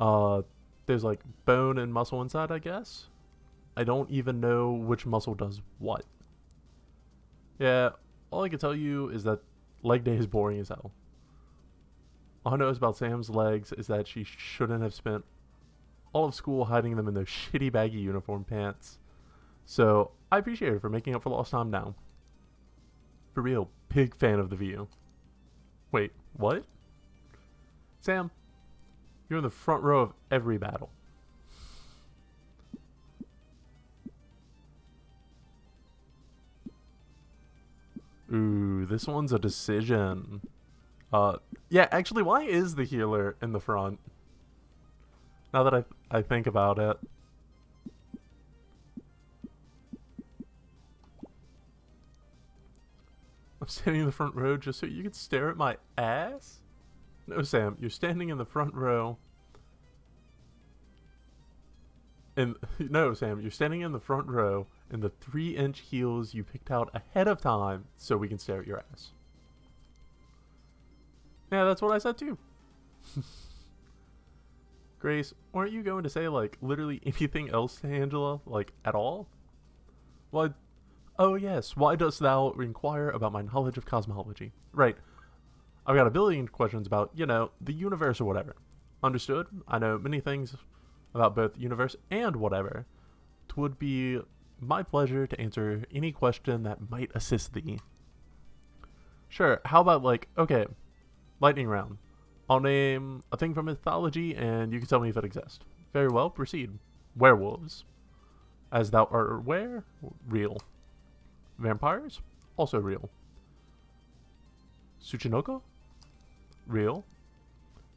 Uh, there's like bone and muscle inside, I guess. I don't even know which muscle does what. Yeah, all I can tell you is that leg day is boring as hell. All I know about Sam's legs is that she shouldn't have spent all of school hiding them in those shitty baggy uniform pants. So I appreciate her for making up for lost time now. For real, big fan of the view. Wait, what? Sam, you're in the front row of every battle. Ooh, this one's a decision. Yeah, actually, why is the healer in the front? Now that I think about it. I'm standing in the front row just so you can stare at my ass? No, Sam, you're standing in the front row. And no, Sam, you're standing in the front row in the 3-inch heels you picked out ahead of time so we can stare at your ass. Yeah, that's what I said too. Grace, weren't you going to say, like, literally anything else to Angela? Like, at all? Why? Oh, yes. Why dost thou inquire about my knowledge of cosmology? Right. I've got a billion questions about, the universe or whatever. Understood? I know many things about both universe and whatever. 'Twould be my pleasure to answer any question that might assist thee. Sure, how about, like, okay, lightning round. I'll name a thing from mythology and you can tell me if it exists. Very well, proceed. Werewolves. As thou art aware, real. Vampires? Also real. Tsuchinoko? Real.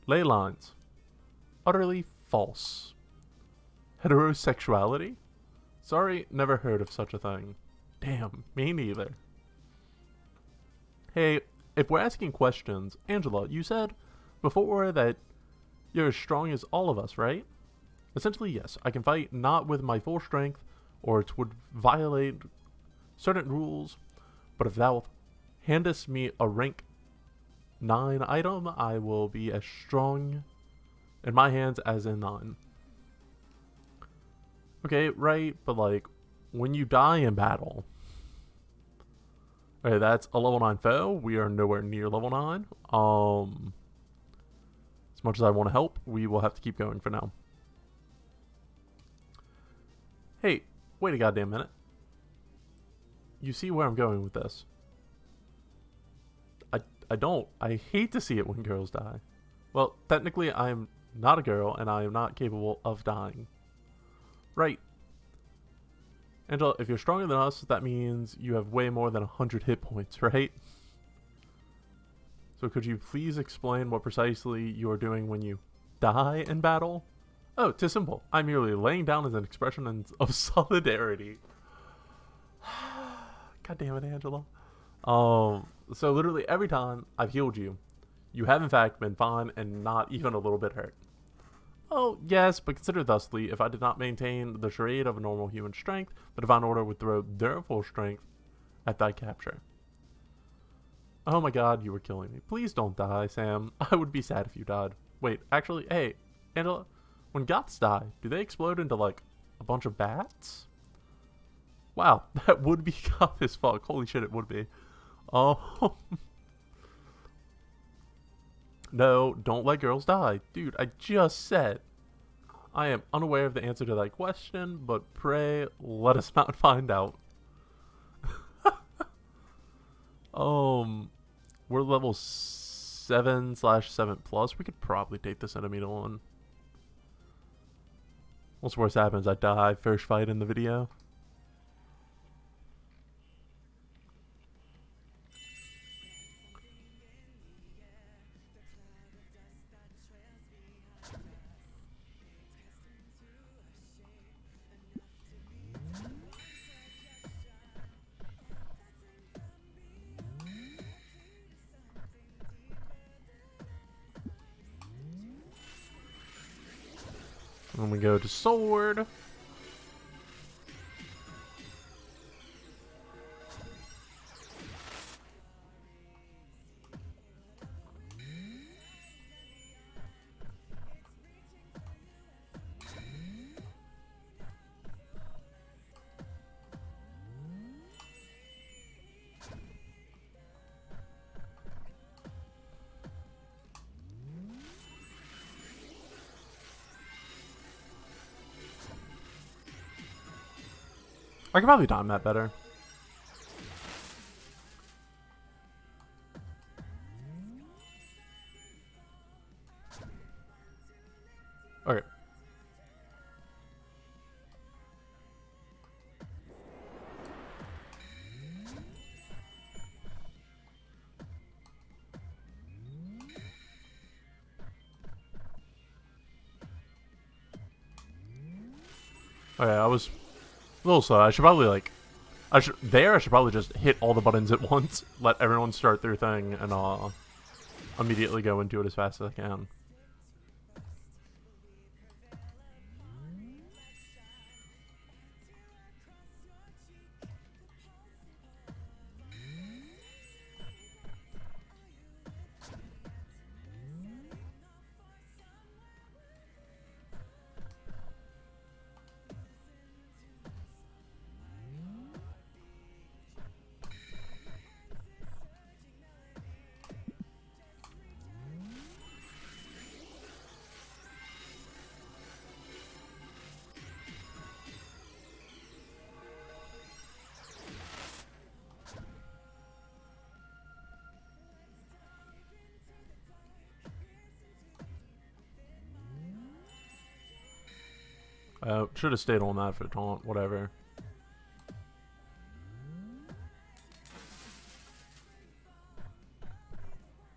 Ley lines? Utterly false. Heterosexuality? Sorry, never heard of such a thing. Damn, me neither. Hey, if we're asking questions, Angela, you said before that you're as strong as all of us, right? Essentially, yes. I can fight not with my full strength, or it would violate certain rules, but if thou handest me a rank 9 item, I will be as strong in my hands as in thine. Okay, right, but like, when you die in battle, okay, that's a level 9 foe. We are nowhere near level 9. As much as I want to help, we will have to keep going for now. Hey, wait a goddamn minute. You see where I'm going with this? I don't. I hate to see it when girls die. Well, technically, I am not a girl, and I am not capable of dying. Right. Angela, if you're stronger than us, that means you have way more than 100 hit points, right? So could you please explain what precisely you are doing when you die in battle? Oh, 'tis simple. I'm merely laying down as an expression of solidarity. God damn it, Angela. So literally every time I've healed you, you have in fact been fine and not even a little bit hurt. Oh, yes, but consider thusly, if I did not maintain the charade of a normal human strength, the Divine Order would throw their full strength at thy capture. Oh my god, you were killing me. Please don't die, Sam. I would be sad if you died. Wait, actually, hey, Angela, when goths die, do they explode into, like, a bunch of bats? Wow, that would be goth as fuck. Holy shit, it would be. Oh. No, don't let girls die. Dude, I just said. I am unaware of the answer to that question, but pray let us not find out. We're level 7/7 plus. We could probably take this enemy on. What's worse happens, I die first fight in the video. Then we go to sword. I could probably time that better. Okay. Okay, I was a little slow. I should probably like, I should probably just hit all the buttons at once, let everyone start their thing, and immediately go into it as fast as I can. Should have stayed on that for taunt, whatever.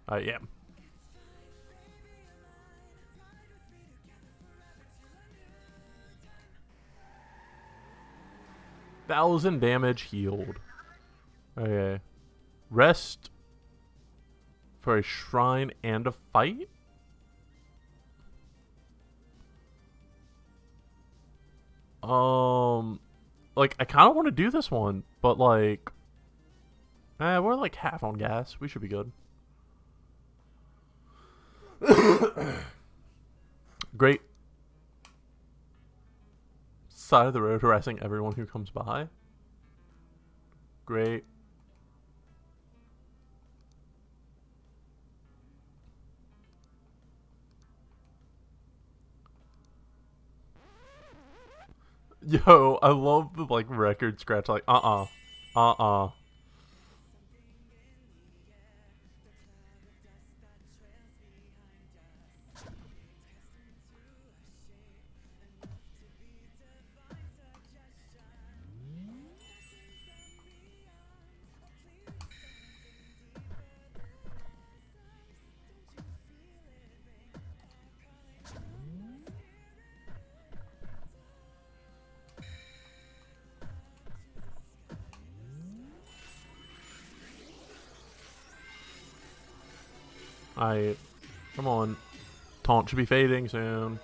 Yeah. 1,000 damage healed. Okay. Rest for a shrine and a fight? Like, I kind of want to do this one, but like, we're like half on gas. We should be good. Great. Side of the road harassing everyone who comes by. Great. Yo, I love the like record scratch, like uh-uh. Come on. Taunt should be fading soon.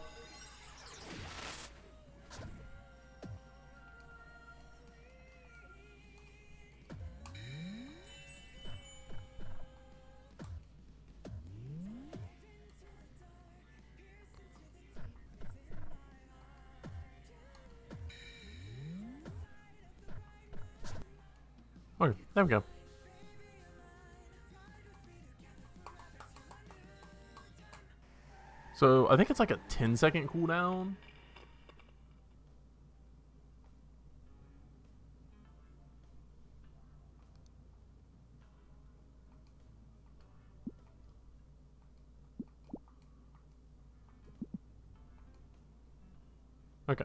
Okay, there we go. So, I think it's like a 10-second cooldown. Okay.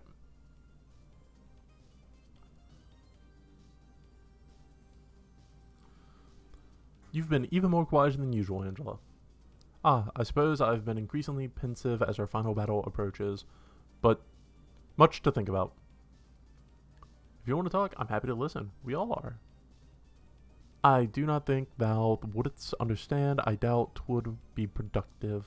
You've been even more quiet than usual, Angela. I suppose I've been increasingly pensive as our final battle approaches, but much to think about. If you want to talk, I'm happy to listen. We all are. I do not think thou wouldst understand. I doubt 'twould be productive.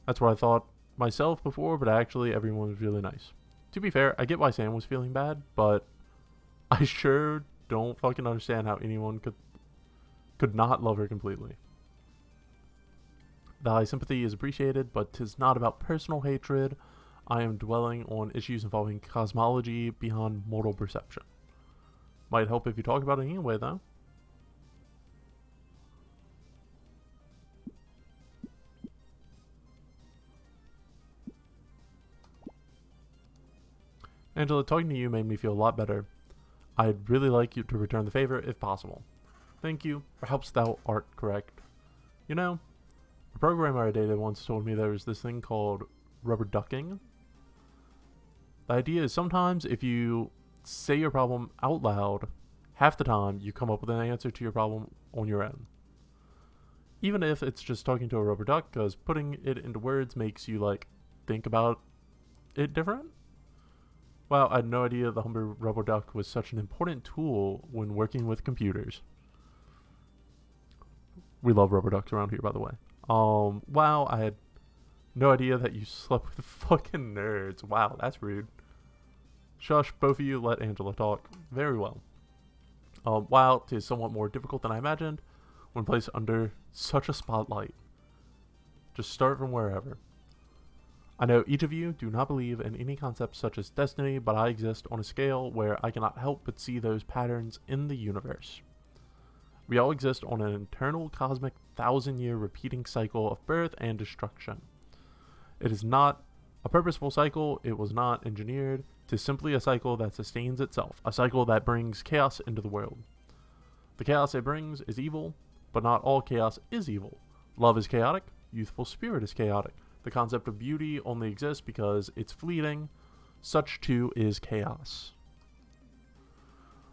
That's what I thought myself before, but actually everyone was really nice. To be fair, I get why Sam was feeling bad, but I sure don't fucking understand how anyone could not love her completely. Thy sympathy is appreciated, but 'tis not about personal hatred. I am dwelling on issues involving cosmology beyond mortal perception. Might help if you talk about it anyway, though. Angela, talking to you made me feel a lot better. I'd really like you to return the favor if possible. Thank you. Perhaps thou art correct. You know, a programmer I dated once told me there was this thing called rubber ducking. The idea is sometimes if you say your problem out loud, half the time you come up with an answer to your problem on your own. Even if it's just talking to a rubber duck, because putting it into words makes you, like, think about it different. Wow, I had no idea the Humber rubber duck was such an important tool when working with computers. We love rubber ducks around here, by the way. Wow, I had no idea that you slept with fucking nerds. Wow, that's rude. Shush, both of you, let Angela talk. Very well. Wow, it is somewhat more difficult than I imagined when placed under such a spotlight. Just start from wherever. I know each of you do not believe in any concepts such as destiny, but I exist on a scale where I cannot help but see those patterns in the universe. We all exist on an eternal cosmic 1,000-year repeating cycle of birth and destruction. It is not a purposeful cycle, it was not engineered, 'tis simply a cycle that sustains itself, a cycle that brings chaos into the world. The chaos it brings is evil, but not all chaos is evil. Love is chaotic, youthful spirit is chaotic. The concept of beauty only exists because it's fleeting, such too is chaos.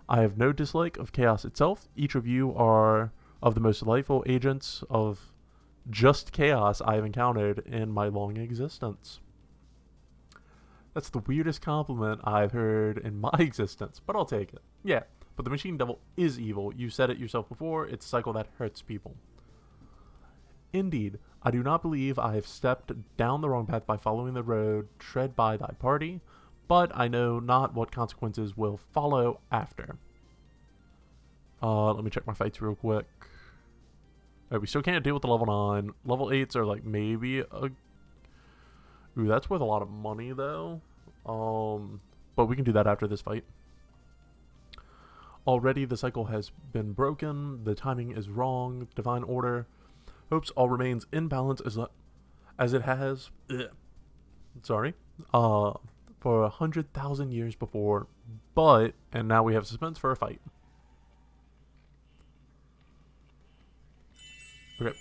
I have no dislike of chaos itself. Each of you are of the most delightful agents of just chaos I have encountered in my long existence. That's the weirdest compliment I've heard in my existence, but I'll take it. Yeah, but the machine devil is evil. You said it yourself before, it's a cycle that hurts people. Indeed, I do not believe I have stepped down the wrong path by following the road tread by thy party, but I know not what consequences will follow after. Let me check my fights real quick. We still can't deal with the level 9. Level 8s are like maybe a... Ooh, that's worth a lot of money though. But we can do that after this fight. Already the cycle has been broken. The timing is wrong. Divine order. Hopes all remains in balance as it has... Sorry. For 100,000 years before. But, and now we have suspense for a fight. Okay.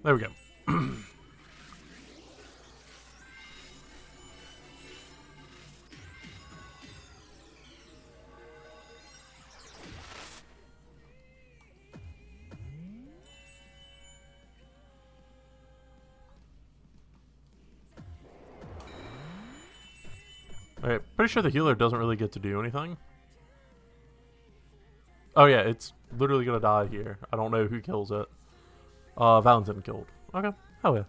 There we go. Okay, pretty sure the healer doesn't really get to do anything. Oh yeah, it's literally gonna die here. I don't know who kills it. Valentin killed. Okay. Hell yeah.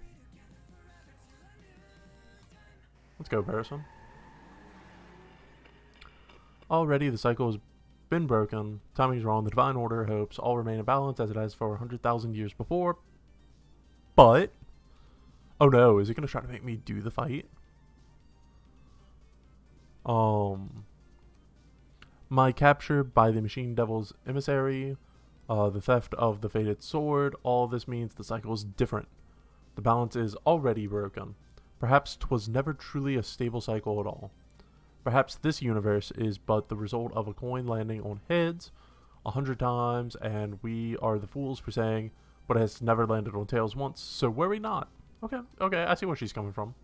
Let's go, Parison. Already the cycle has been broken. Timing is wrong. The divine order hopes all remain in balance as it has for 100,000 years before. But... Oh no, is it going to try to make me do the fight? My capture by the Machine Devil's emissary, the theft of the Fated Sword, all this means the cycle is different. The balance is already broken. Perhaps 'twas never truly a stable cycle at all. Perhaps this universe is but the result of a coin landing on heads 100 times, and we are the fools for saying, but it has never landed on tails once, so worry not. Okay, I see where she's coming from.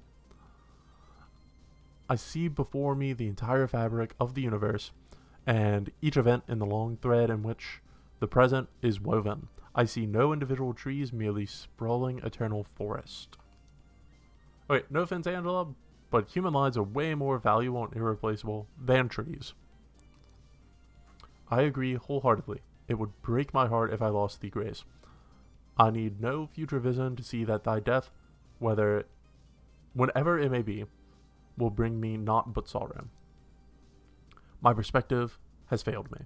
I see before me the entire fabric of the universe, and each event in the long thread in which the present is woven. I see no individual trees, merely sprawling eternal forest. Okay, no offense, Angela, but human lives are way more valuable and irreplaceable than trees. I agree wholeheartedly. It would break my heart if I lost thee, Grace. I need no future vision to see that thy death, whenever it may be, will bring me naught but sorrow. My perspective has failed me.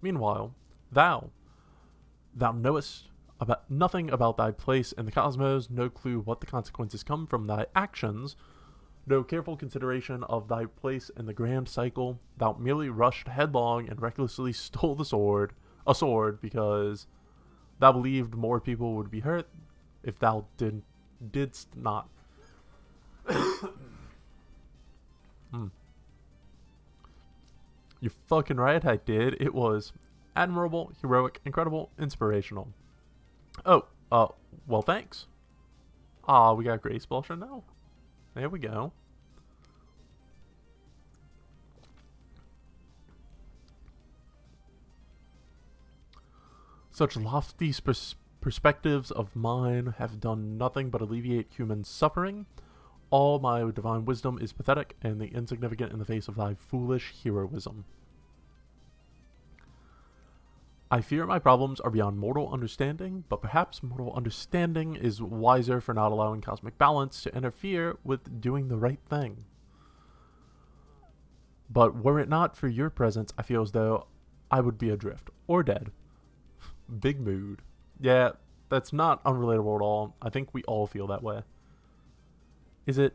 Meanwhile, thou knowest about nothing about thy place in the cosmos, no clue what the consequences come from thy actions, no careful consideration of thy place in the grand cycle. Thou merely rushed headlong and recklessly stole a sword, because thou believed more people would be hurt if thou didst not. You're fucking right, I did. It was admirable, heroic, incredible, inspirational. Oh, well, thanks. We got Grace Expulsion now. There we go. Such lofty perspectives of mine have done nothing but alleviate human suffering. All my divine wisdom is pathetic and the insignificant in the face of thy foolish heroism. I fear my problems are beyond mortal understanding, but perhaps mortal understanding is wiser for not allowing cosmic balance to interfere with doing the right thing. But were it not for your presence, I feel as though I would be adrift or dead. Big mood. Yeah, that's not unrelatable at all. I think we all feel that way. Is it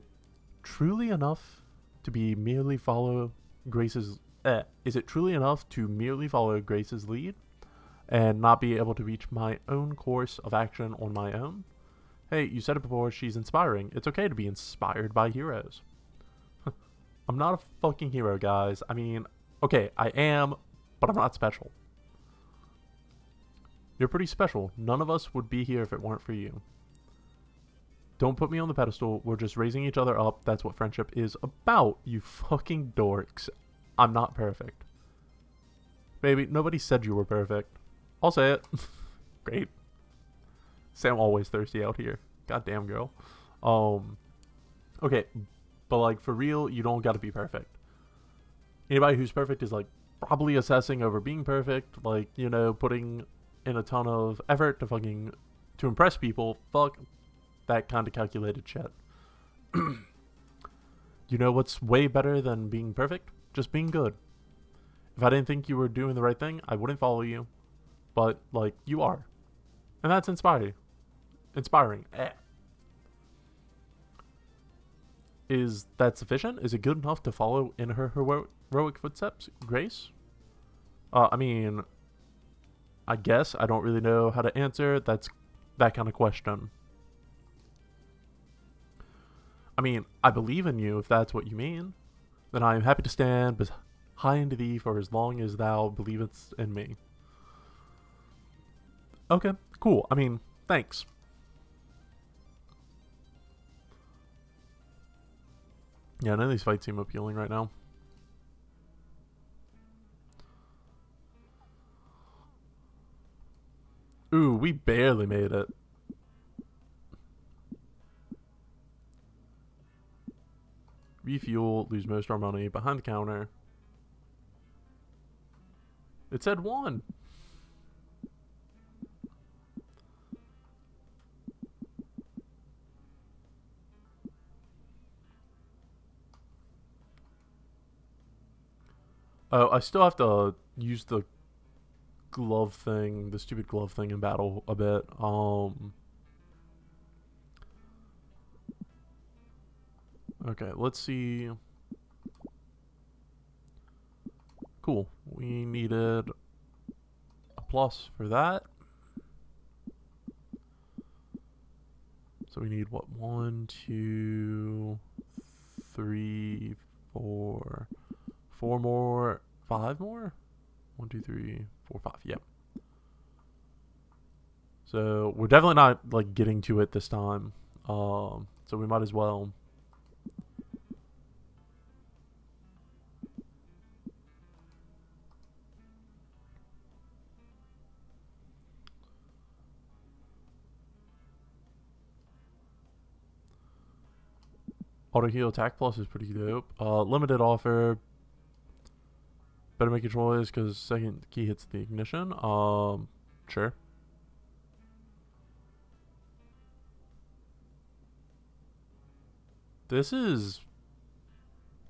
truly enough to merely follow Grace's lead and not be able to reach my own course of action on my own? Hey, you said it before, she's inspiring. It's okay to be inspired by heroes. I'm not a fucking hero, guys. I mean, okay, I am, but I'm not special. You're pretty special. None of us would be here if it weren't for you. Don't put me on the pedestal. We're just raising each other up. That's what friendship is about, you fucking dorks. I'm not perfect. Baby, nobody said you were perfect. I'll say it. Great. Sam always thirsty out here. Goddamn girl. Okay, but like for real, you don't gotta be perfect. Anybody who's perfect is like probably assessing over being perfect, like, you know, putting in a ton of effort to impress people. Fuck that kind of calculated shit. You know what's way better than being perfect? Just being good. If I didn't think you were doing the right thing, I wouldn't follow you. But, like, you are. And that's inspiring. Is that sufficient? Is it good enough to follow in her heroic footsteps, Grace? I mean, I guess I don't really know how to answer that kind of question. I mean, I believe in you, if that's what you mean. Then I am happy to stand behind thee for as long as thou believest in me. Okay, cool. I mean, thanks. Yeah, none of these fights seem appealing right now. Ooh, we barely made it. Refuel, lose most of our money, behind the counter. It said 1. Oh, I still have to use the glove thing, the stupid glove thing in battle a bit. Okay, let's see. Cool. We needed a plus for that. So we need what? 1, 2, 3, 4. 4 more. 5 more? 1, 2, 3, 4, 5. Yep. So we're definitely not like getting to it this time. So we might as well. Auto heal attack plus is pretty dope. Limited offer. Better make a choice because second key hits the ignition. Sure. This is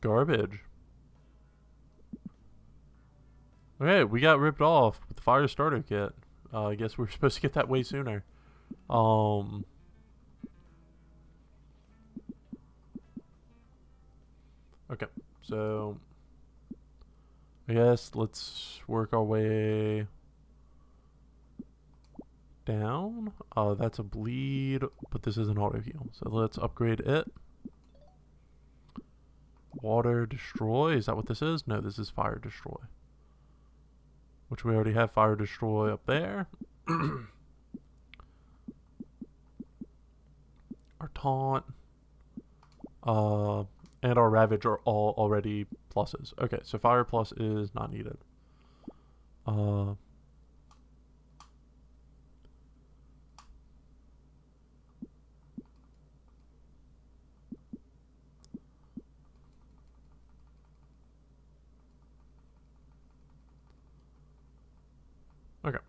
garbage. Okay, we got ripped off with the fire starter kit. I guess we were supposed to get that way sooner. Um, okay, so I guess let's work our way down. That's a bleed, but this is an auto heal. So let's upgrade it. Water destroy. Is that what this is? No, this is fire destroy. Which we already have fire destroy up there. Our taunt. And our ravage are all already pluses. Okay, so fire plus is not needed. Okay.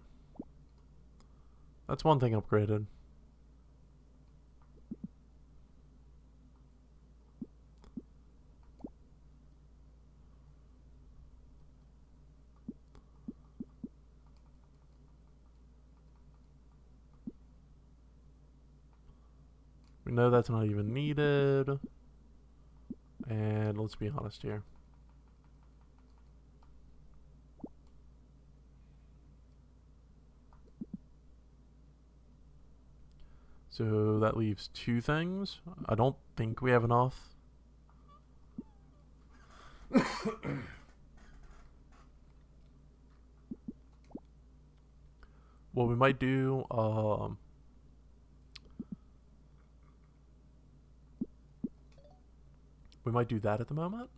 That's one thing upgraded. We know that's not even needed. And let's be honest here. So that leaves two things. I don't think we have enough. What we might do, we might do that at the moment.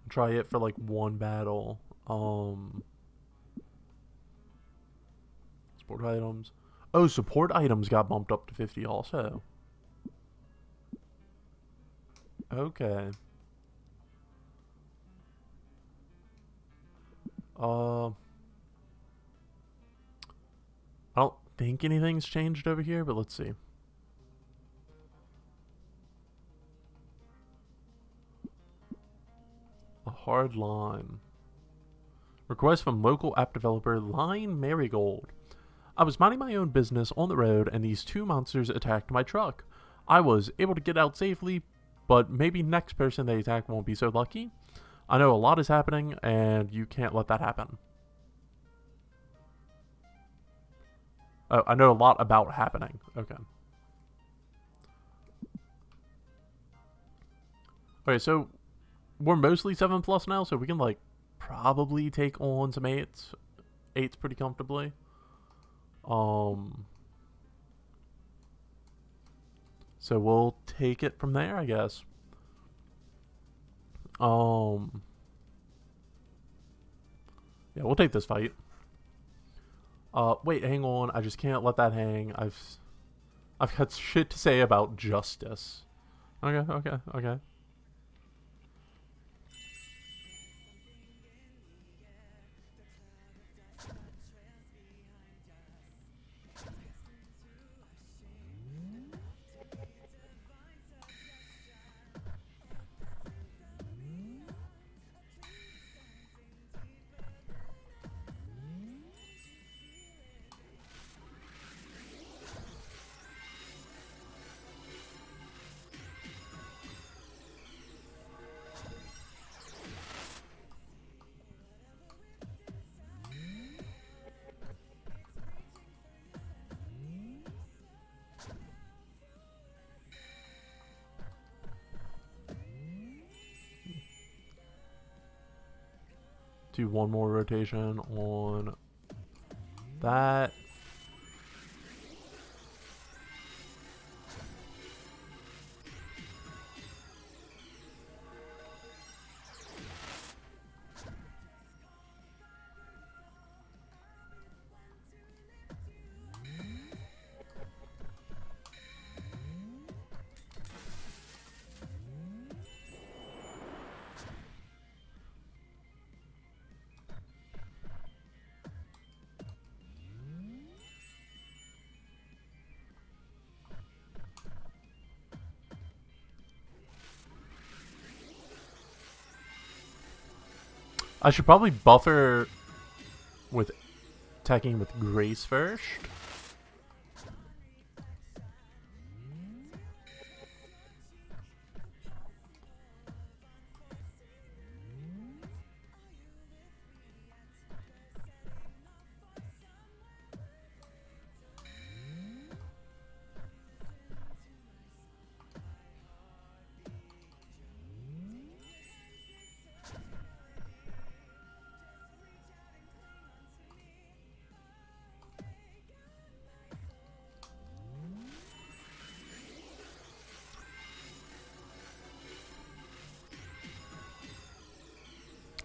Try it for like one battle. Support items. Oh, support items got bumped up to 50 also. Okay. I don't think anything's changed over here, but let's see. A hard line. Request from local app developer Line Marigold. I was minding my own business on the road and these two monsters attacked my truck. I was able to get out safely, but maybe next person they attack won't be so lucky. I know a lot is happening and you can't let that happen. Oh, I know a lot about happening. Okay. Okay, so we're mostly 7+ now, so we can like probably take on some 8s. 8s pretty comfortably. So we'll take it from there, I guess. Yeah, we'll take this fight. Wait, hang on. I just can't let that hang. I've got shit to say about justice. Okay. Do one more rotation on that. I should probably buffer with attacking with Grace first.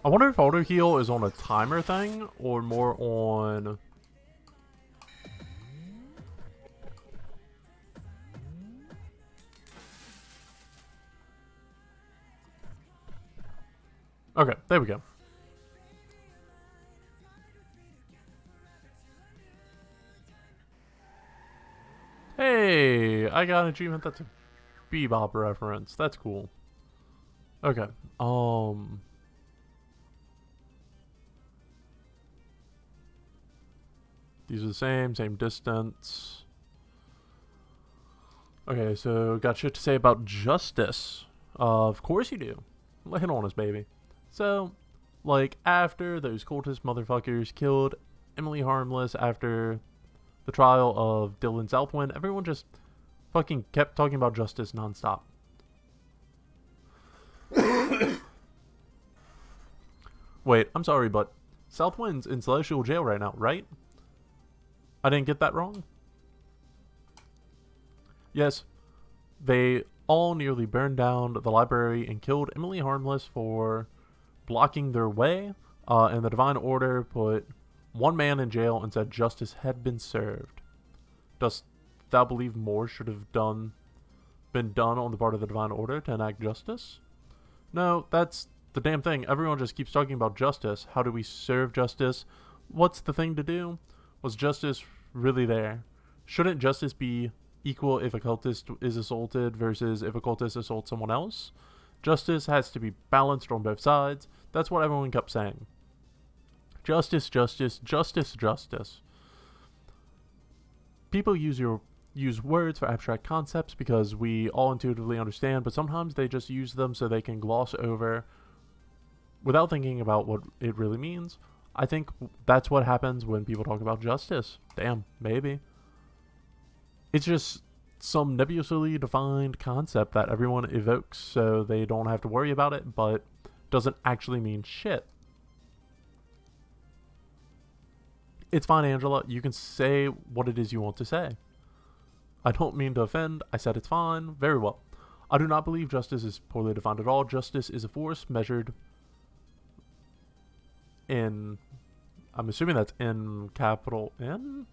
I wonder if auto heal is on a timer thing or more on. Okay, there we go. Hey, I got an achievement that's a Bebop reference. That's cool. Okay. These are the same distance. Okay, so got shit to say about justice. Of course you do. Lay it on us, baby. So, like, after those cultist motherfuckers killed Emily Harmless after the trial of Dylan Southwind, everyone just fucking kept talking about justice nonstop. Wait, I'm sorry, but Southwind's in Celestial Jail right now, right? I didn't get that wrong? Yes, they all nearly burned down the library and killed Emily Harmless for blocking their way, and the Divine Order put one man in jail and said justice had been served. Dost thou believe more should have been done on the part of the Divine Order to enact justice? No, that's the damn thing. Everyone just keeps talking about justice. How do we serve justice? What's the thing to do? Was justice really there? Shouldn't justice be equal if a cultist is assaulted versus if a cultist assaults someone else? Justice has to be balanced on both sides. That's what everyone kept saying. Justice, justice, justice, justice. People use words for abstract concepts because we all intuitively understand, but sometimes they just use them so they can gloss over without thinking about what it really means. I think that's what happens when people talk about justice. Damn, maybe. It's just some nebulously defined concept that everyone evokes so they don't have to worry about it, but doesn't actually mean shit. It's fine, Angela. You can say what it is you want to say. I don't mean to offend. I said it's fine. Very well. I do not believe justice is poorly defined at all. Justice is a force measured in, I'm assuming that's in capital N?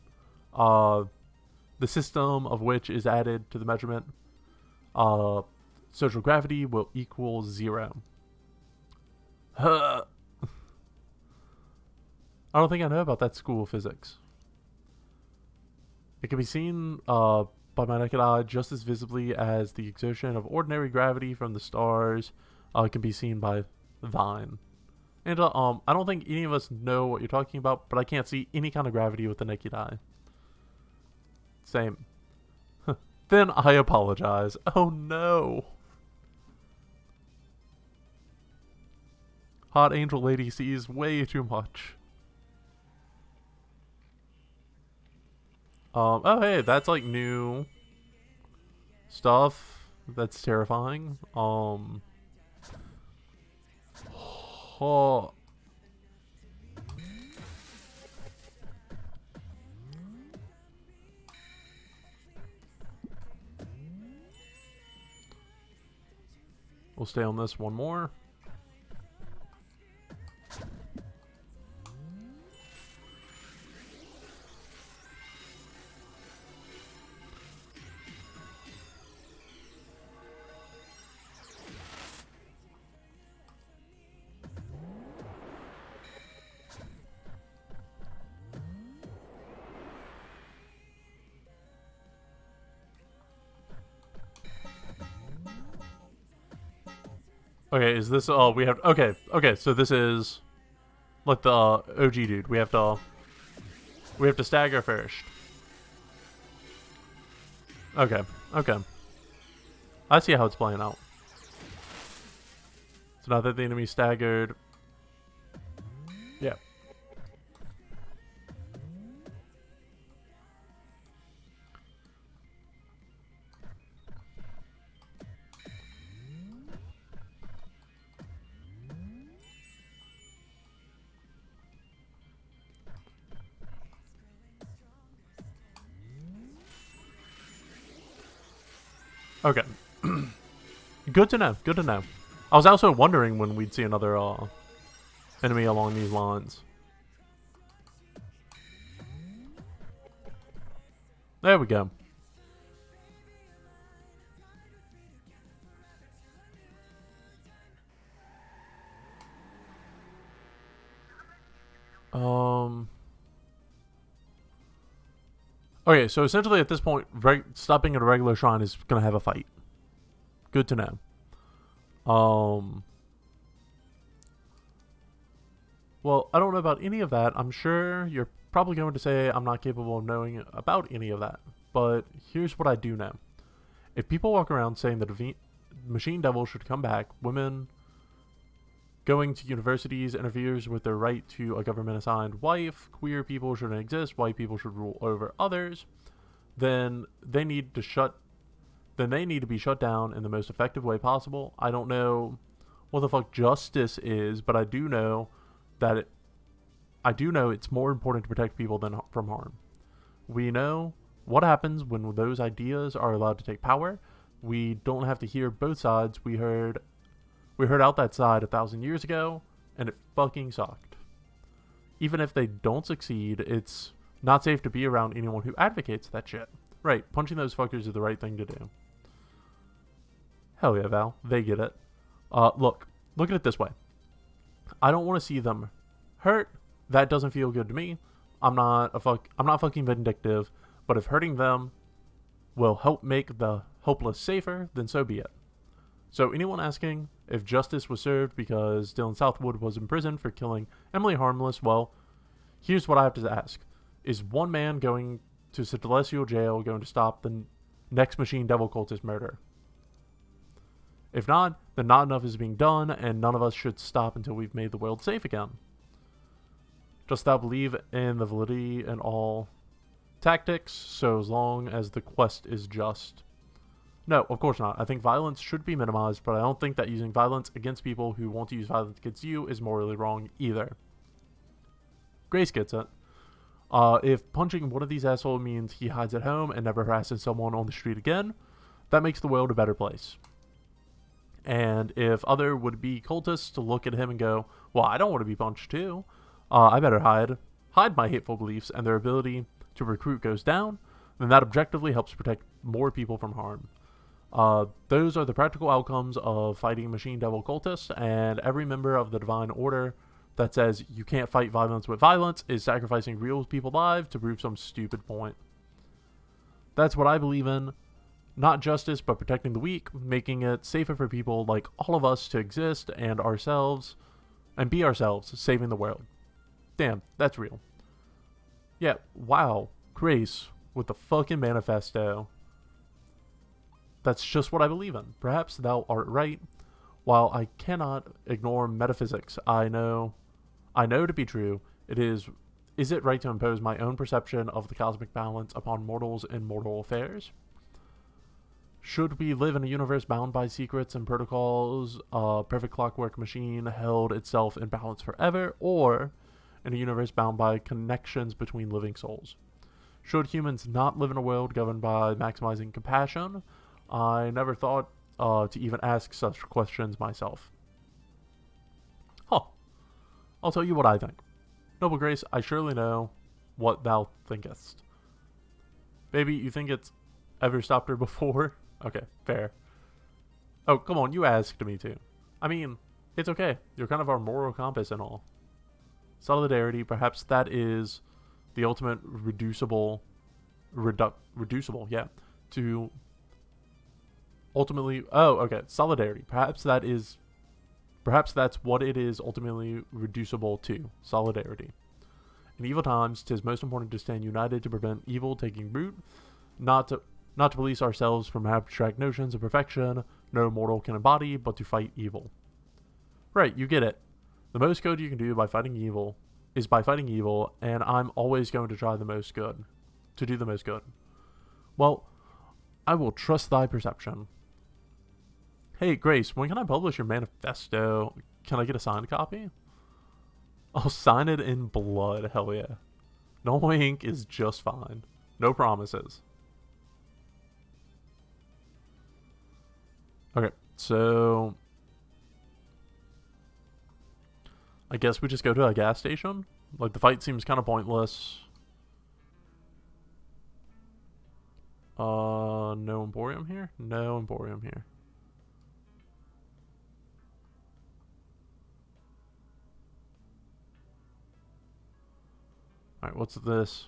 The system of which is added to the measurement. Social gravity will equal 0. I don't think I know about that school of physics. It can be seen by my naked eye just as visibly as the exertion of ordinary gravity from the stars can be seen by thine. And I don't think any of us know what you're talking about, but I can't see any kind of gravity with the naked eye. Same. Then I apologize. Oh no. Hot angel lady sees way too much. Oh hey, that's like new stuff. That's terrifying. Oh. We'll stay on this one more. Okay, is this we have okay, so this is Like the OG dude. We have to stagger first. Okay. Okay. I see how it's playing out. So now that the enemy's staggered. Yeah. Okay. Good to know. Good to know. I was also wondering when we'd see another enemy along these lines. There we go. Okay, so essentially at this point, stopping at a regular shrine is gonna have a fight. Good to know. Well, I don't know about any of that. I'm sure you're probably going to say I'm not capable of knowing about any of that. But here's what I do know. If people walk around saying that Machine Devil should come back, women going to universities interferes with their right to a government-assigned wife, queer people shouldn't exist, white people should rule over others, then they need to be shut down in the most effective way possible. I don't know what the fuck justice is, but I do know that it's more important to protect people than from harm. We know what happens when those ideas are allowed to take power. We don't have to hear both sides. We heard out that side 1,000 years ago, and it fucking sucked. Even if they don't succeed, it's not safe to be around anyone who advocates that shit. Right, punching those fuckers is the right thing to do. Hell yeah, Val. They get it. Look at it this way. I don't want to see them hurt. That doesn't feel good to me. I'm not fucking vindictive, but if hurting them will help make the hopeless safer, then so be it. So anyone asking if justice was served because Dylan Southwood was imprisoned for killing Emily Harmless, well, here's what I have to ask. Is one man going to Celestial Jail going to stop the next Machine Devil cultist murder? If not, then not enough is being done, and none of us should stop until we've made the world safe again. Just thou believe in the validity in all tactics, so as long as the quest is just. No, of course not. I think violence should be minimized, but I don't think that using violence against people who want to use violence against you is morally wrong either. Grace gets it. If punching one of these assholes means he hides at home and never harasses someone on the street again, that makes the world a better place. And if other would-be cultists to look at him and go, well, I don't want to be punched too, I better hide my hateful beliefs, and their ability to recruit goes down, then that objectively helps protect more people from harm. Those are the practical outcomes of fighting Machine Devil cultists, and every member of the Divine Order that says you can't fight violence with violence is sacrificing real people's lives to prove some stupid point. That's what I believe in. Not justice, but protecting the weak, making it safer for people like all of us to exist and be ourselves, saving the world. Damn, that's real. Yeah, wow. Grace with the fucking manifesto. That's just what I believe in. Perhaps thou art right. While I cannot ignore metaphysics, I know to be true, is it right to impose my own perception of the cosmic balance upon mortals in mortal affairs? Should we live in a universe bound by secrets and protocols, a perfect clockwork machine held itself in balance forever, or in a universe bound by connections between living souls? Should humans not live in a world governed by maximizing compassion? I never thought to even ask such questions myself. Huh. I'll tell you what I think. Noble Grace, I surely know what thou thinkest. Maybe you think it's ever stopped her before? Okay, fair. Oh, come on, you asked me to. I mean, it's okay. You're kind of our moral compass and all. Solidarity, perhaps that is the ultimate reducible, yeah, to... Ultimately, oh, okay, solidarity. Perhaps that is Perhaps that's what it is ultimately reducible to: solidarity. In evil times, 'tis most important to stand united to prevent evil taking root, not to police ourselves from abstract notions of perfection no mortal can embody, but to fight evil. Right, you get it. The most good you can do by fighting evil is by fighting evil, and I'm always going to try the most good. To do the most good. Well, I will trust thy perception. Hey, Grace, when can I publish your manifesto? Can I get a signed copy? I'll sign it in blood, hell yeah. No ink is just fine. No promises. Okay, so I guess we just go to a gas station. Like, the fight seems kind of pointless. No Emporium here? No Emporium here. Alright, what's this?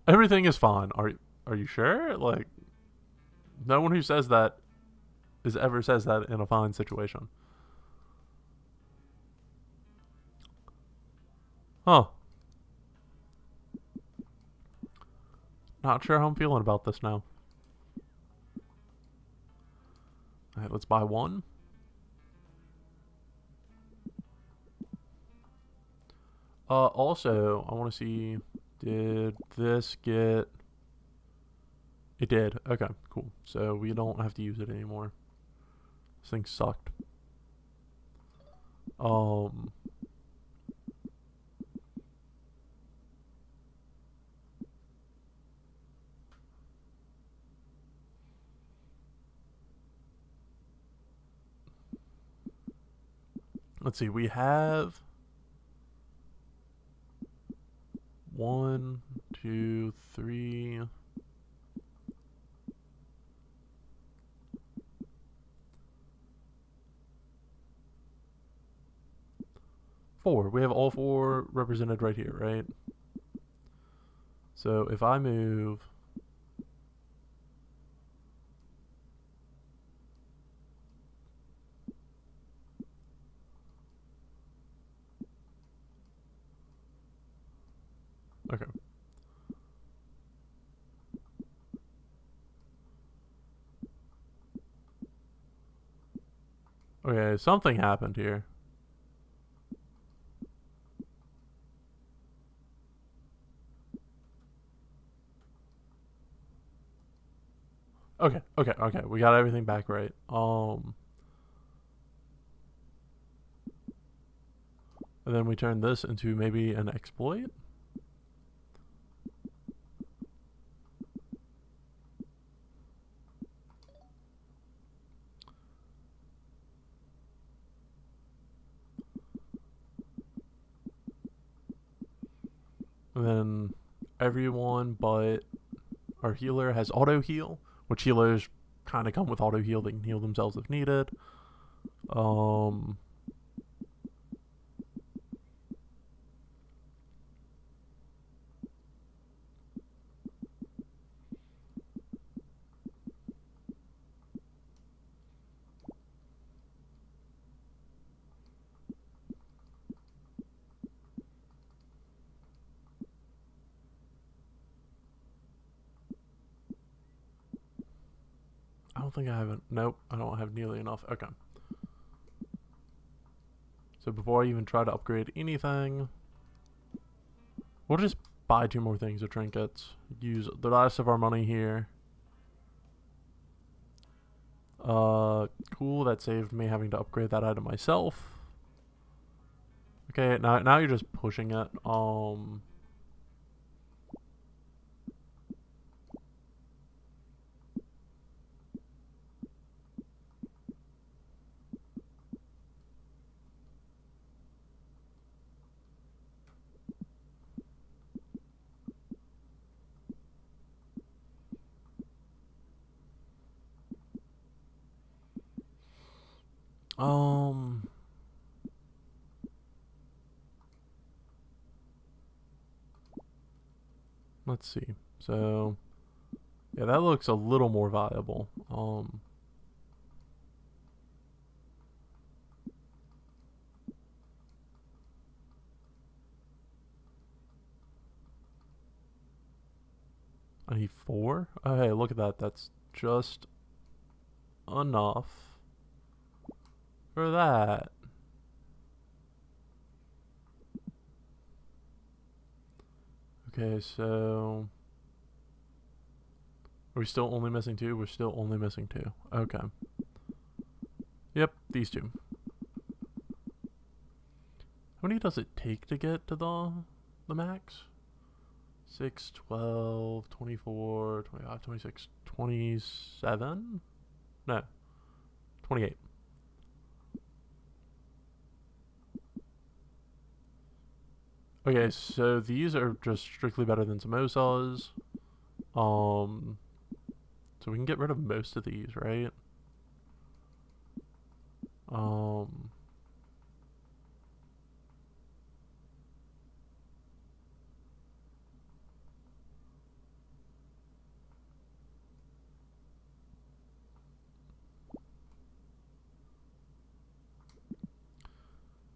Everything is fine. Are you sure? Like, no one who says that ever says that in a fine situation. Huh. Not sure how I'm feeling about this now. Alright, let's buy one. Also, I want to see, did this get... It did. Okay, cool. So we don't have to use it anymore. This thing sucked. Let's see, we have 1, 2, 3. Four. We have all four represented right here, right? So if I move... Okay. Okay, something happened here. Okay, we got everything back right. And then we turn this into maybe an exploit? And then everyone but our healer has auto heal, which healers kind of come with auto heal. They can heal themselves if needed. I don't think I have it. Nope, I don't have nearly enough. Okay. So before I even try to upgrade anything, we'll just buy 2 more things of trinkets. Use the rest of our money here. Cool. That saved me having to upgrade that item myself. Okay, now you're just pushing it. Let's see. So, yeah, that looks a little more viable. I need 4? Oh, hey, look at that. That's just enough for that. Okay, so... Are we still only missing 2? We're still only missing 2. Okay. Yep, these 2. How many does it take to get to the max? 6, 12, 24, 25, 26, 27? No. 28. Okay, so these are just strictly better than samosas. So we can get rid of most of these, right?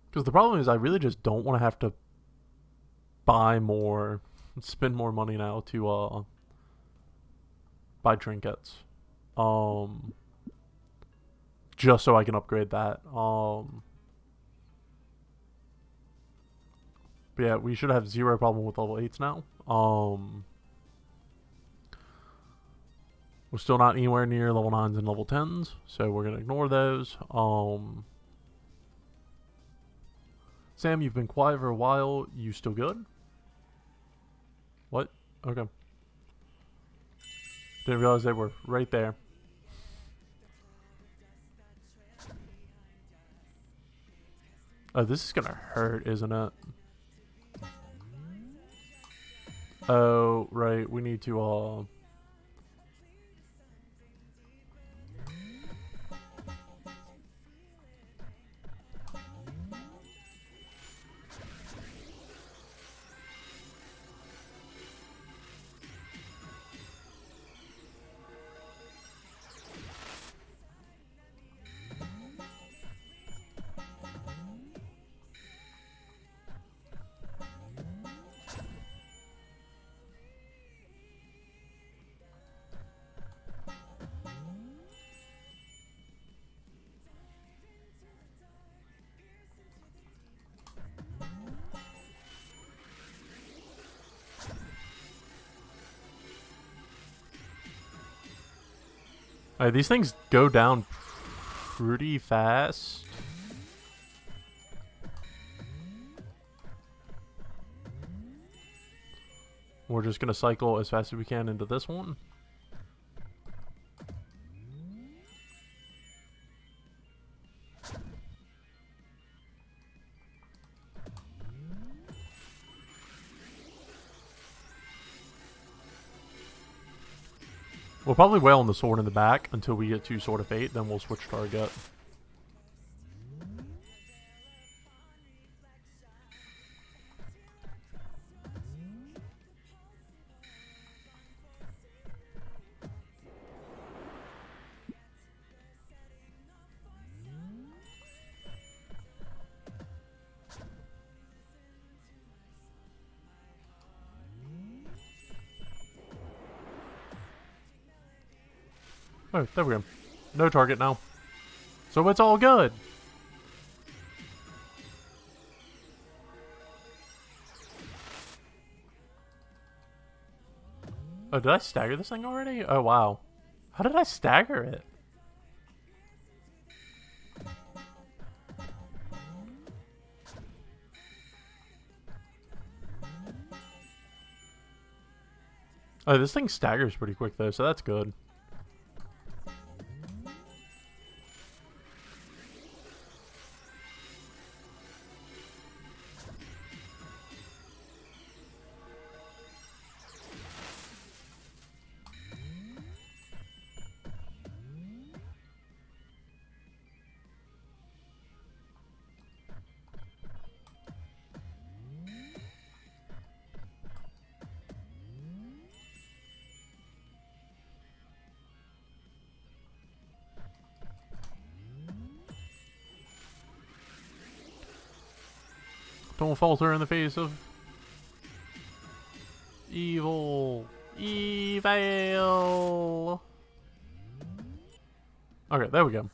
Because the problem is I really just don't want to have to buy more, spend more money now to buy trinkets. Just so I can upgrade that. But yeah, we should have 0 problem with level 8s now. We're still not anywhere near level 9s and level 10s, so we're gonna ignore those. Sam, you've been quiet for a while. You still good? What? Okay. Didn't realize they were right there. Oh, this is gonna hurt, isn't it? Oh, right. We need to, these things go down pretty fast. We're just gonna cycle as fast as we can into this one. We'll probably wail on the sword in the back until we get to Sword of Fate, then we'll switch target. Oh, there we go. No target now. So it's all good. Oh, did I stagger this thing already? Oh, wow. How did I stagger it? Oh, this thing staggers pretty quick, though, so that's good. Don't falter in the face of evil. Evil. fail. Okay, there we go.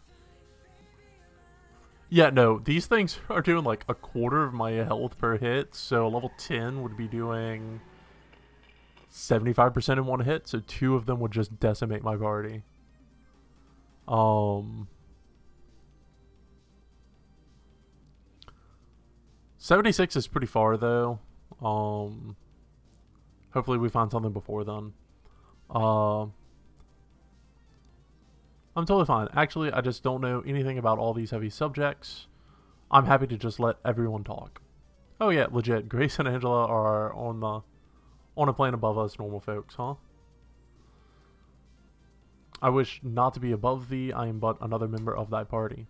Yeah, no, these things are doing like a quarter of my health per hit, so level 10 would be doing 75% in one hit, so 2 of them would just decimate my party. 76 is pretty far though. Hopefully we find something before then. I'm totally fine. Actually, I just don't know anything about all these heavy subjects. I'm happy to just let everyone talk. Oh yeah, legit. Grace and Angela are on a plane above us normal folks, huh? I wish not to be above thee. I am but another member of thy party.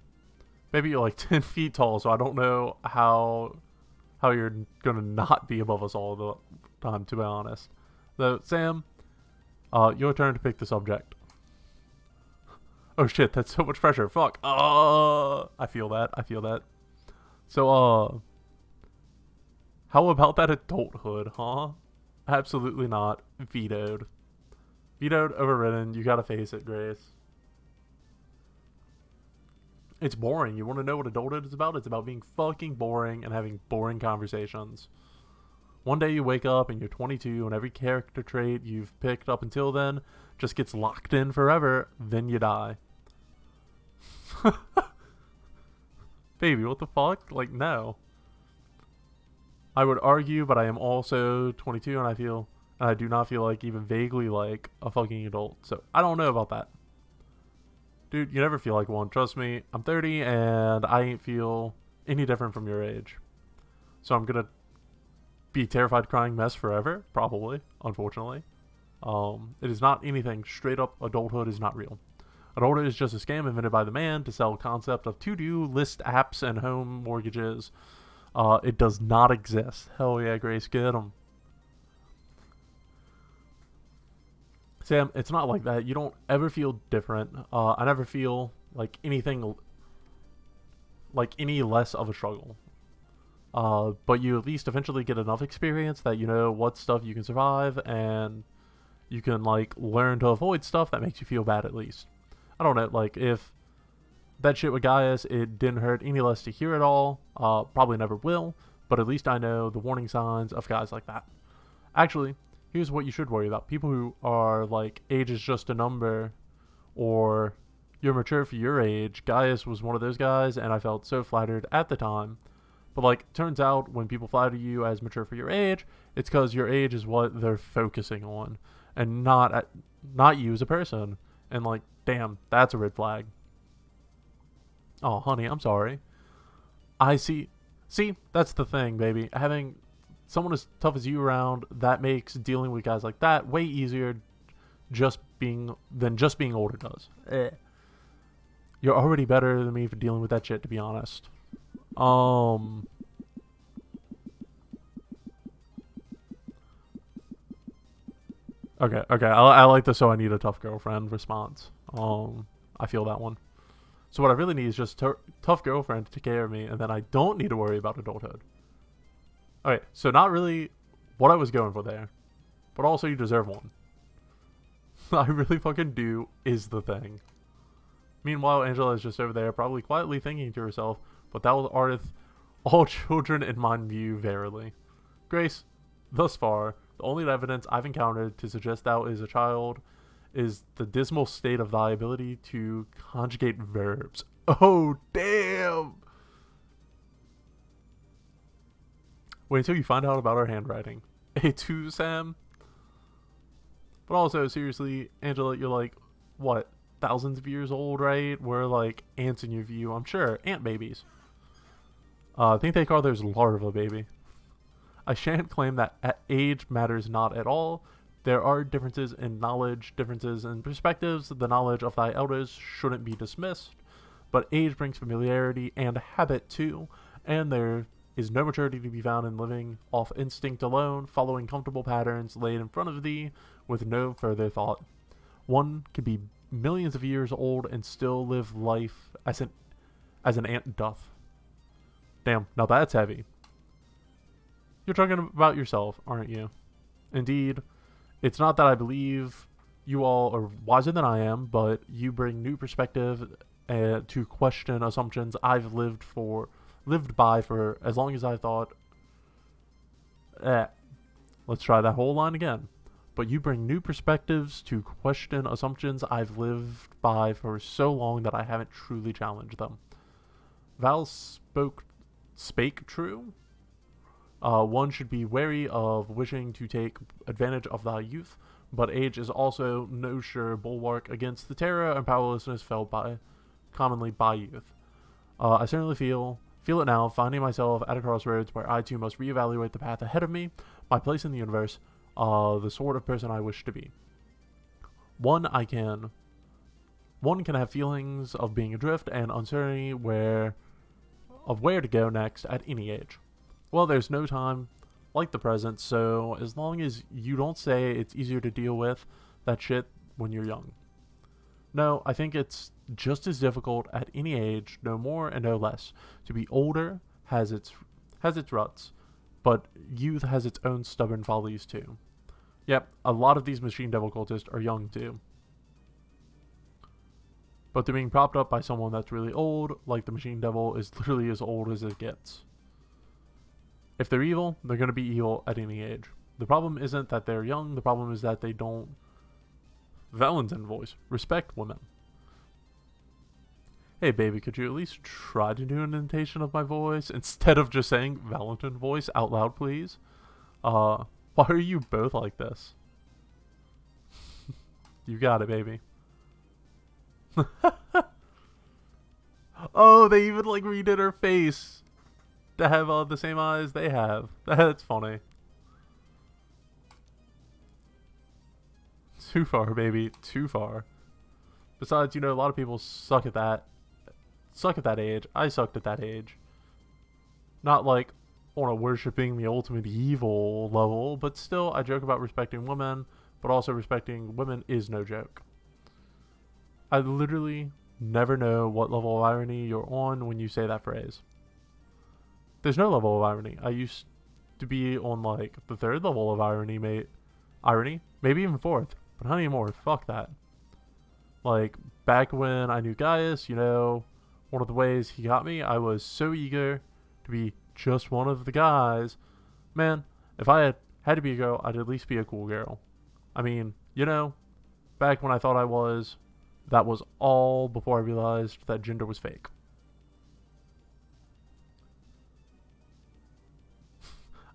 Maybe you're like 10 feet tall, so I don't know how you're gonna not be above us all the time, to be honest. So, Sam, your turn to pick the subject. Oh shit, that's so much pressure. Fuck. I feel that. I feel that. So, how about that adulthood, huh? Absolutely not. Vetoed. Vetoed, overridden. You gotta face it, Grace. It's boring. You want to know what adulthood is about? It's about being fucking boring and having boring conversations. One day you wake up and you're 22 and every character trait you've picked up until then just gets locked in forever, then you die. Baby, what the fuck? Like, no. I would argue, but I am also 22 and I do not feel like even vaguely like a fucking adult. So I don't know about that. Dude, you never feel like one. Trust me, I'm 30 and I ain't feel any different from your age. So I'm gonna be terrified crying mess forever, probably, unfortunately. It is not anything. Straight up, adulthood is not real. Adulthood is just a scam invented by the man to sell a concept of to-do list apps and home mortgages. It does not exist. Hell yeah, Grace, get 'em. Sam, it's not like that. You don't ever feel different. I never feel like anything, like any less of a struggle. But you at least eventually get enough experience that you know what stuff you can survive, and you can like learn to avoid stuff that makes you feel bad at least. I don't know, like if that shit with Gaius, it didn't hurt any less to hear it all. Probably never will, but at least I know the warning signs of guys like that. Actually, here's what you should worry about. People who are like, age is just a number, or you're mature for your age. Gaius was one of those guys, and I felt so flattered at the time. But like, turns out when people flatter you as mature for your age, it's because your age is what they're focusing on, and not you as a person. And like, damn, that's a red flag. Oh, honey, I'm sorry. I see. See, that's the thing, baby. Having someone as tough as you around, that makes dealing with guys like that way easier than just being older does. You're already better than me for dealing with that shit, to be honest. Okay, I like the "so I need a tough girlfriend" response. I feel that one. So what I really need is just tough girlfriend to take care of me, and then I don't need to worry about adulthood. Okay, so not really what I was going for there, but also you deserve one. I really fucking do is the thing. Meanwhile, Angela is just over there, probably quietly thinking to herself, "But thou art all children in mine view, verily." Grace, thus far, the only evidence I've encountered to suggest thou is a child is the dismal state of thy ability to conjugate verbs. Oh, damn! Wait until you find out about our handwriting. A2, Sam? But also, seriously, Angela, you're like, what, thousands of years old, right? We're like ants in your view, I'm sure. Ant babies. I think they call those larvae, baby. I shan't claim that age matters not at all. There are differences in knowledge, differences in perspectives. The knowledge of thy elders shouldn't be dismissed. But age brings familiarity and habit too, and there is no maturity to be found in living off instinct alone, following comfortable patterns laid in front of thee with no further thought. One could be millions of years old and still live life as an ant doth. Damn, now that's heavy. You're talking about yourself, aren't you? Indeed, it's not that I believe you all are wiser than I am, but you bring new perspective to question assumptions I've lived by for as long as I thought. Let's try that whole line again. But you bring new perspectives to question assumptions I've lived by for so long that I haven't truly challenged them. Val spake true. One should be wary of wishing to take advantage of thy youth, but age is also no sure bulwark against the terror and powerlessness felt commonly by youth. I certainly feel it now, finding myself at a crossroads where I too must reevaluate the path ahead of me, my place in the universe, the sort of person I wish to be. One can have feelings of being adrift and uncertainty of where to go next at any age. Well, there's no time like the present, so as long as you don't say it's easier to deal with that shit when you're young. No, I think it's just as difficult at any age, no more and no less. To be older has its ruts, but youth has its own stubborn follies too. Yep, a lot of these machine devil cultists are young too. But they're being propped up by someone that's really old, like the machine devil is literally as old as it gets. If they're evil, they're going to be evil at any age. The problem isn't that they're young, the problem is that they don't... Valentin voice. Respect women. Hey baby, could you at least try to do an imitation of my voice instead of just saying Valentin voice out loud, please? Why are you both like this? You got it, baby. Oh, they even like redid her face to have the same eyes they have. That's funny. Too far, baby. Too far. Besides, you know, a lot of people suck at that age. I sucked at that age. Not like on a worshipping the ultimate evil level, but still, I joke about respecting women, but also respecting women is no joke. I literally never know what level of irony you're on when you say that phrase. There's no level of irony. I used to be on like the 3rd level of irony, mate. Irony? Maybe even 4th. But not anymore. Fuck that. Like, back when I knew Gaius, you know, one of the ways he got me, I was so eager to be just one of the guys. Man, if I had to be a girl, I'd at least be a cool girl. I mean, you know, back when I thought I was, that was all before I realized that gender was fake.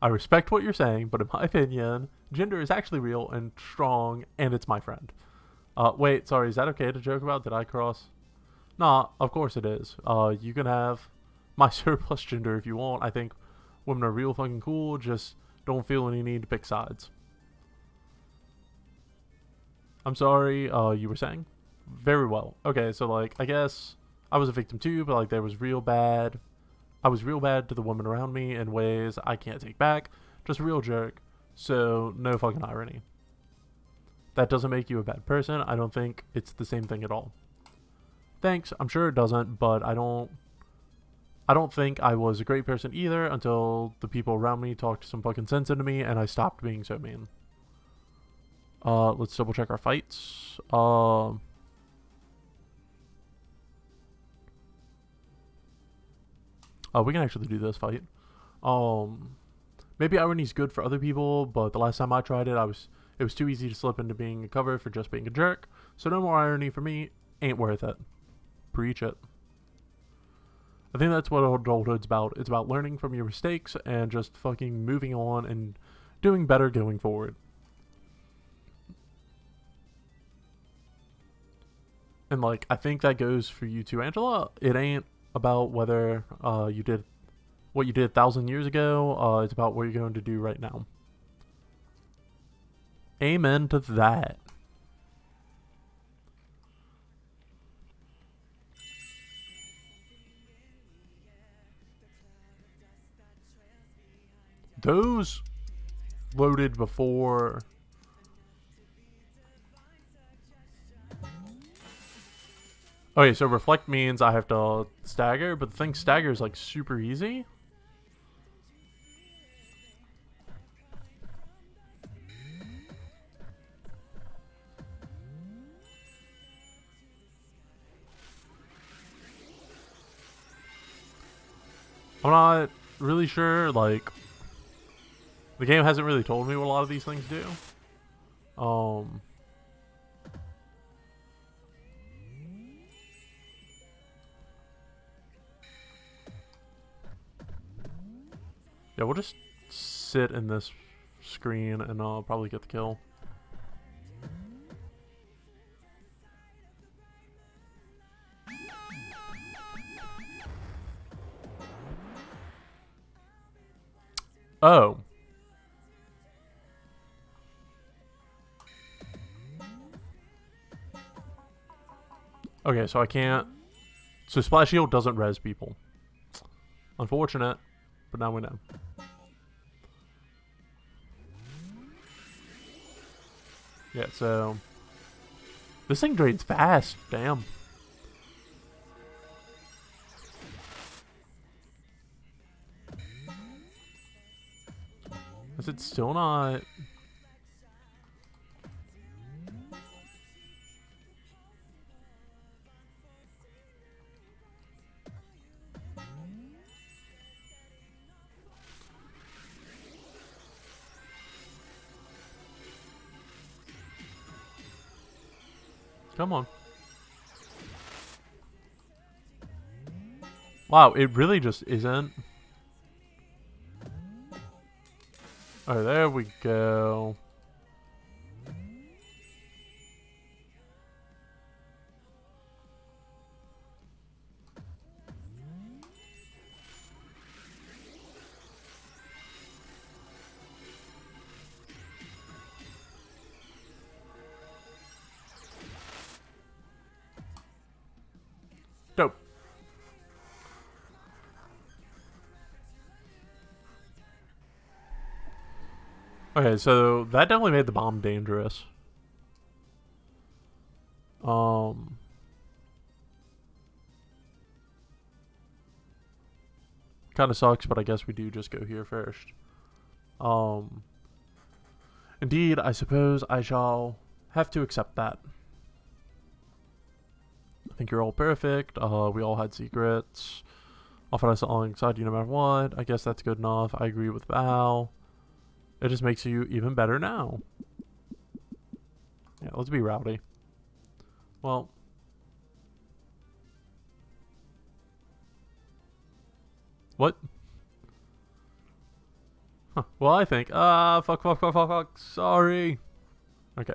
I respect what you're saying, but in my opinion, gender is actually real and strong, and it's my friend. Wait, sorry, is that okay to joke about? Did I cross? Nah, of course it is. You can have my surplus gender if you want. I think women are real fucking cool, just don't feel any need to pick sides. I'm sorry, you were saying? Very well. Okay, so like, I guess I was a victim too, but like I was real bad to the women around me in ways I can't take back. Just a real jerk. So, no fucking irony. That doesn't make you a bad person. I don't think it's the same thing at all. Thanks, I'm sure it doesn't, but I don't think I was a great person either until the people around me talked some fucking sense into me and I stopped being so mean. Let's double check our fights. We can actually do this fight. Maybe irony's good for other people, but the last time I tried it, it was too easy to slip into being a cover for just being a jerk. So no more irony for me. Ain't worth it. Preach it. I think that's what adulthood's about. It's about learning from your mistakes and just fucking moving on and doing better going forward. And like, I think that goes for you too, Angela. It ain't about whether you did what you did 1,000 years ago. It's about what you're going to do right now. Amen to that. Those loaded before. Okay, so reflect means I have to stagger, but the thing stagger is like super easy. I'm not really sure, like, the game hasn't really told me what a lot of these things do. Yeah, we'll just sit in this screen and I'll probably get the kill. Oh. Okay, so I can't... So Splash Shield doesn't res people. Unfortunate, but now we know. Yeah, so... This thing drains fast, damn. Is it still not... Come on. Wow, it really just isn't. Oh, there we go. Dope. Okay, so that definitely made the bomb dangerous. Kind of sucks, but I guess we do just go here first. Indeed, I suppose I shall have to accept that. I think you're all perfect. We all had secrets. I'll find us alongside you no matter what. I guess that's good enough. I agree with Val. It just makes you even better now. Yeah, let's be rowdy. Well. What? Huh. Well, I think. Fuck. Sorry. Okay.